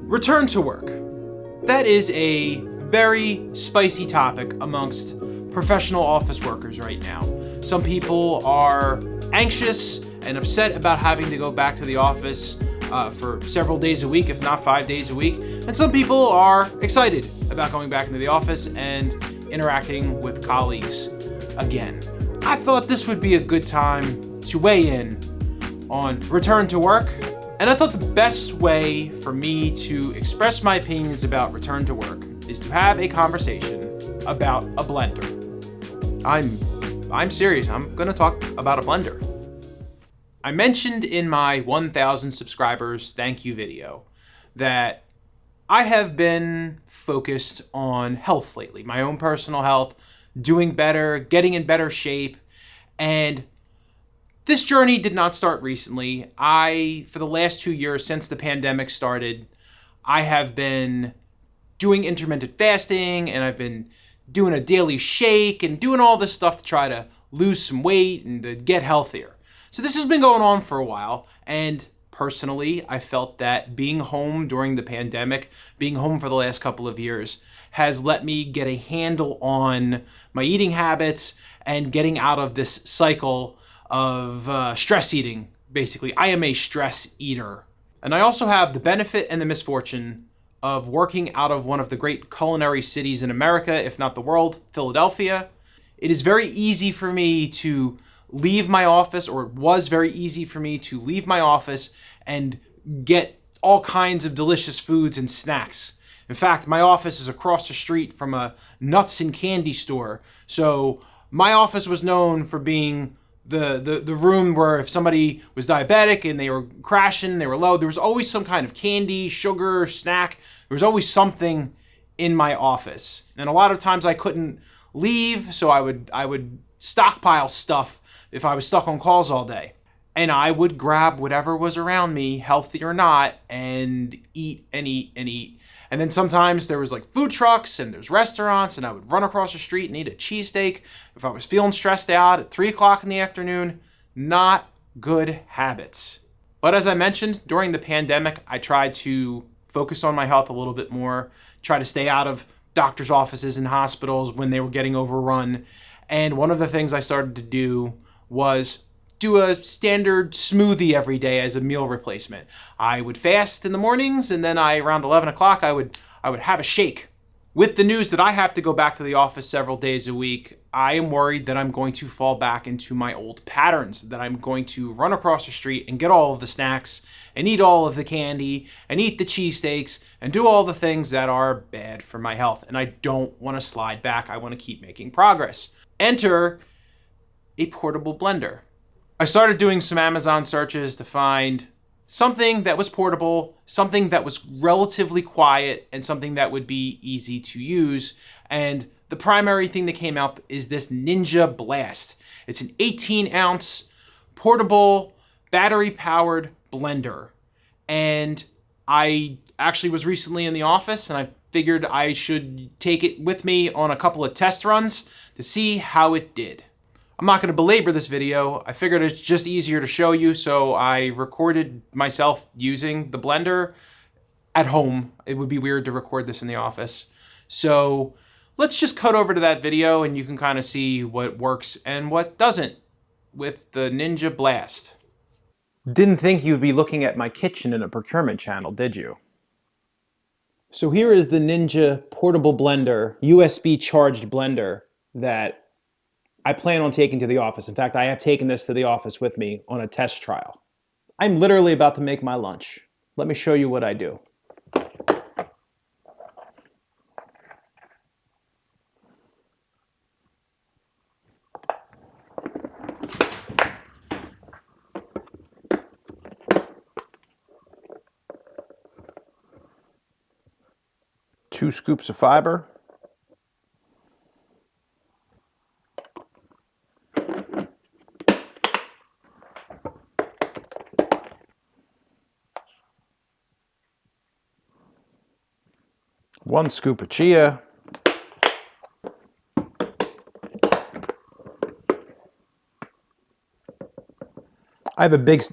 Return to work. That is a very spicy topic amongst professional office workers right now. Some people are anxious and upset about having to go back to the office for several days a week, if not 5 days a week. And some people are excited about going back into the office and interacting with colleagues again. I thought this would be a good time to weigh in on return to work. And I thought the best way for me to express my opinions about return to work is to have a conversation about a blender. I'm serious, I'm gonna talk about a blender. I mentioned in my 1,000 subscribers thank you video that I have been focused on health lately, my own personal health, doing better, getting in better shape, and this journey did not start recently. For the last 2 years since the pandemic started, I have been doing intermittent fasting and I've been doing a daily shake and doing all this stuff to try to lose some weight and to get healthier. So this has been going on for a while, and personally, I felt that being home during the pandemic, being home for the last couple of years, has let me get a handle on my eating habits and getting out of this cycle of stress eating. Basically, I am a stress eater. And I also have the benefit and the misfortune of working out of one of the great culinary cities in America, if not the world, Philadelphia. It is very easy for me to leave my office, or it was very easy for me to leave my office and get all kinds of delicious foods and snacks. In fact, my office is across the street from a nuts and candy store. So my office was known for being the room where if somebody was diabetic and they were crashing, they were low, there was always some kind of candy, sugar, snack. There was always something in my office. And a lot of times I couldn't leave, so I would stockpile stuff if I was stuck on calls all day. And I would grab whatever was around me, healthy or not, and eat and eat and eat. And then sometimes there was like food trucks and there's restaurants, and I would run across the street and eat a cheesesteak if I was feeling stressed out at 3 o'clock in the afternoon. Not good habits. But as I mentioned, during the pandemic, I tried to focus on my health a little bit more, try to stay out of doctors' offices and hospitals when they were getting overrun. And one of the things I started to do was do a standard smoothie every day as a meal replacement. I would fast in the mornings, and then around 11 o'clock, I would have a shake. With the news that I have to go back to the office several days a week, I am worried that I'm going to fall back into my old patterns, that I'm going to run across the street and get all of the snacks and eat all of the candy and eat the cheesesteaks and do all the things that are bad for my health. And I don't want to slide back. I want to keep making progress. Enter a portable blender. I started doing some Amazon searches to find something that was portable, something that was relatively quiet, and something that would be easy to use. And the primary thing that came up is this Ninja Blast. It's an 18-ounce portable battery-powered blender. And I actually was recently in the office, and I figured I should take it with me on a couple of test runs to see how it did. I'm not going to belabor this video. I figured it's just easier to show you, so I recorded myself using the blender at home. It would be weird to record this in the office. So let's just cut over to that video and you can kind of see what works and what doesn't with the Ninja Blast. Didn't think you'd be looking at my kitchen in a procurement channel, did you? So here is the Ninja portable blender, USB charged blender that I plan on taking to the office. In fact, I have taken this to the office with me on a test trial. I'm literally about to make my lunch. Let me show you what I do. Two scoops of fiber. One scoop of chia. I have a big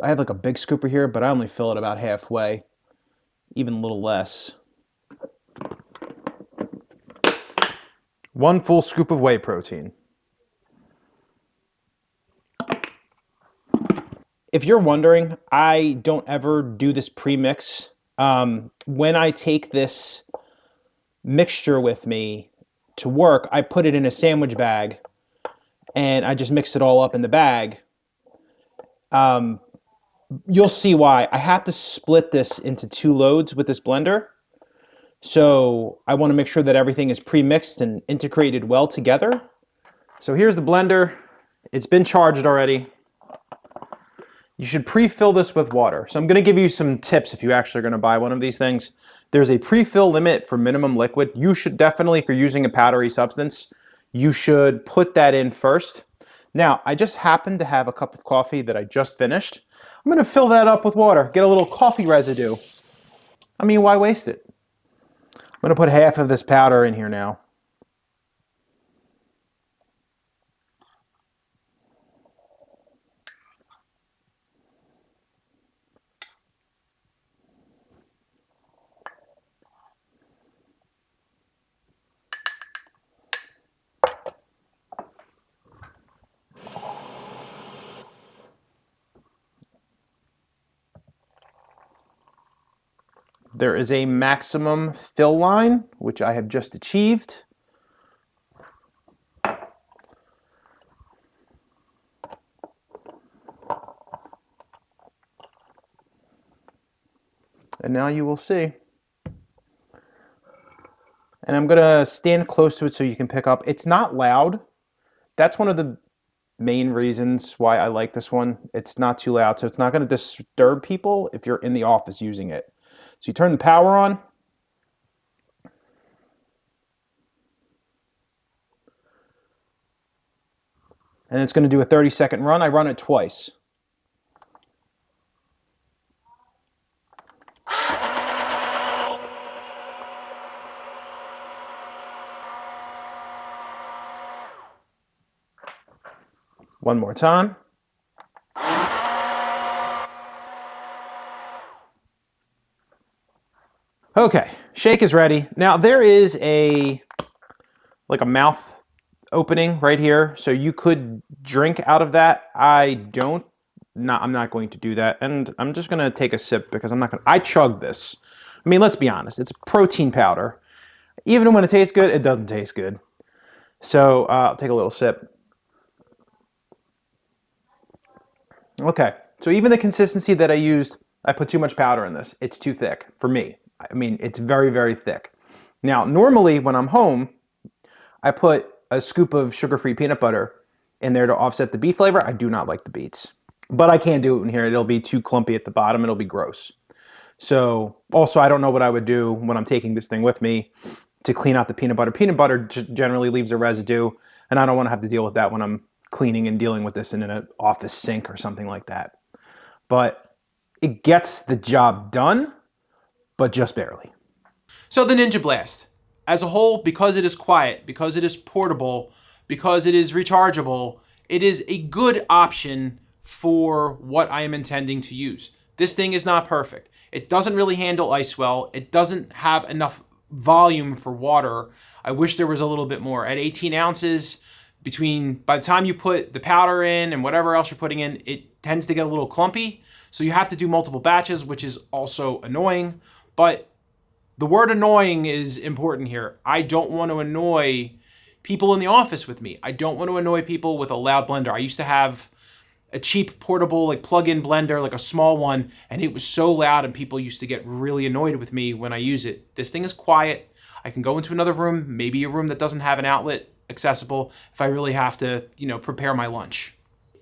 scooper here, but I only fill it about halfway. even a little less. 1 full scoop of whey protein. If you're wondering, I don't ever do this pre-mix. When I take this mixture with me to work, I put it in a sandwich bag and I just mix it all up in the bag. You'll see why. I have to split this into 2 loads with this blender. So I want to make sure that everything is pre-mixed and integrated well together. So here's the blender. It's been charged already. You should pre-fill this with water. So I'm going to give you some tips if you actually are going to buy one of these things. There's a pre-fill limit for minimum liquid. You should definitely, if you're using a powdery substance, you should put that in first. Now, I just happen to have a cup of coffee that I just finished. I'm going to fill that up with water, get a little coffee residue. I mean, why waste it? I'm going to put half of this powder in here now. There is a maximum fill line, which I have just achieved. And now you will see. And I'm gonna stand close to it so you can pick up. It's not loud. That's one of the main reasons why I like this one. It's not too loud, so it's not gonna disturb people if you're in the office using it. So you turn the power on. And it's gonna do a 30-second run. I run it twice. One more time. Okay, shake is ready. Now there is a mouth opening right here, so you could drink out of that. I'm not going to do that, and I'm just gonna take a sip because I chug this. I mean, let's be honest, it's protein powder. Even when it tastes good, it doesn't taste good. So I'll take a little sip. Okay, so even the consistency that I used, I put too much powder in this. It's too thick for me. I mean, it's very, very thick. Now, normally when I'm home, I put a scoop of sugar-free peanut butter in there to offset the beet flavor. I do not like the beets, but I can't do it in here. It'll be too clumpy at the bottom. It'll be gross. So also, I don't know what I would do when I'm taking this thing with me to clean out the peanut butter. Peanut butter generally leaves a residue, and I don't want to have to deal with that when I'm cleaning and dealing with this in an office sink or something like that. But it gets the job done, but just barely. So the Ninja Blast, as a whole, because it is quiet, because it is portable, because it is rechargeable, it is a good option for what I am intending to use. This thing is not perfect. It doesn't really handle ice well. It doesn't have enough volume for water. I wish there was a little bit more. At 18 ounces, by the time you put the powder in and whatever else you're putting in, it tends to get a little clumpy. So you have to do multiple batches, which is also annoying. But the word annoying is important here. I don't want to annoy people in the office with me. I don't want to annoy people with a loud blender. I used to have a cheap portable plug-in blender, a small one, and it was so loud and people used to get really annoyed with me when I use it. This thing is quiet. I can go into another room, maybe a room that doesn't have an outlet accessible if I really have to, prepare my lunch.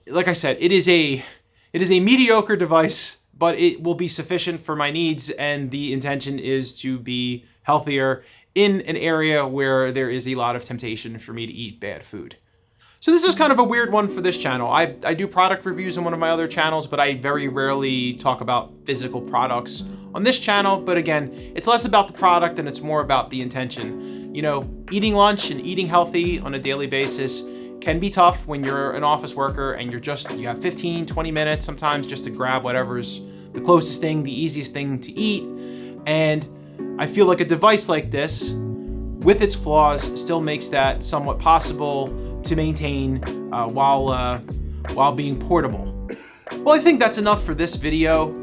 Like I said, it is a mediocre device, but it will be sufficient for my needs, and the intention is to be healthier in an area where there is a lot of temptation for me to eat bad food. So this is kind of a weird one for this channel. I do product reviews on one of my other channels, but I very rarely talk about physical products on this channel. But again, it's less about the product and it's more about the intention. Eating lunch and eating healthy on a daily basis can be tough when you're an office worker and you have 15, 20 minutes sometimes just to grab whatever's the closest thing, the easiest thing to eat. And I feel like a device like this, with its flaws, still makes that somewhat possible to maintain while being portable. Well, I think that's enough for this video.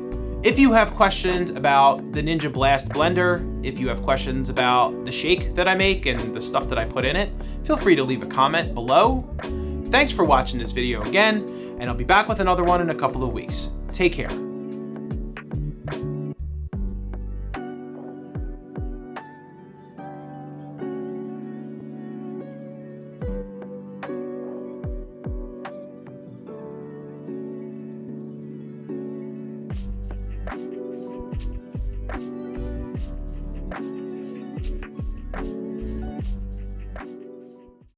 If you have questions about the Ninja Blast blender, if you have questions about the shake that I make and the stuff that I put in it, feel free to leave a comment below. Thanks for watching this video again, and I'll be back with another one in a couple of weeks. Take care.